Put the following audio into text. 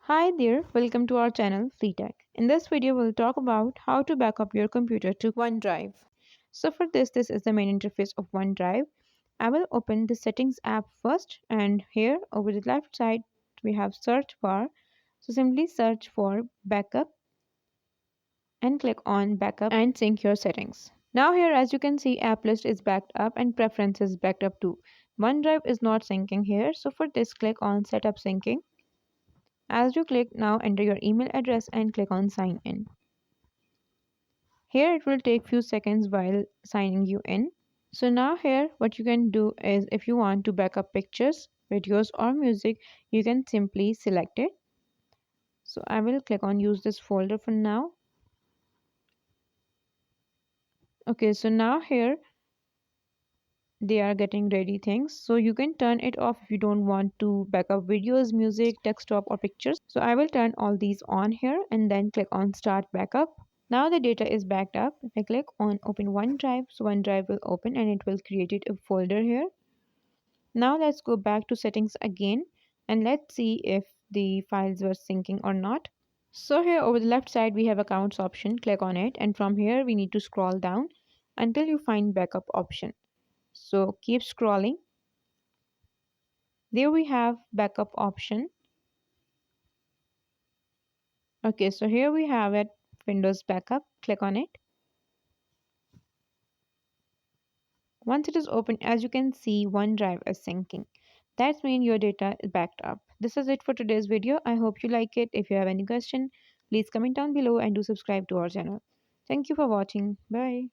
Hi there, welcome to our channel FreeTech. In this video, we'll talk about how to back up your computer to OneDrive. So for this is the main interface of OneDrive. I will open the settings app first, and here over the left side we have search bar. So simply search for backup and click on backup and sync your settings. Now here, as you can see, app list is backed up and preferences backed up too. OneDrive is not syncing here, so for this click on setup syncing. As you click, now enter your email address and click on sign in. Here it will take few seconds while signing you in. So now here what you can do is, if you want to back up pictures, videos or music, you can simply select it. So I will click on use this folder for now. Okay, so now here they are getting ready things, so you can turn it off if you don't want to back up videos, music, desktop or pictures. So I will turn all these on here and then click on start backup. Now the data is backed up. If I click on open OneDrive, so OneDrive will open and it will create a folder here. Now let's go back to settings again and let's see if the files were syncing or not. So here over the left side we have accounts option. Click on it, and from here we need to scroll down until you find backup option. So keep scrolling. There we have backup option. Okay, so here we have it, Windows backup. Click on it. Once it is open, as you can see, OneDrive is syncing. That means your data is backed up. This is it for today's video. I hope you like it. If you have any question, please comment down below and do subscribe to our channel. Thank you for watching. Bye.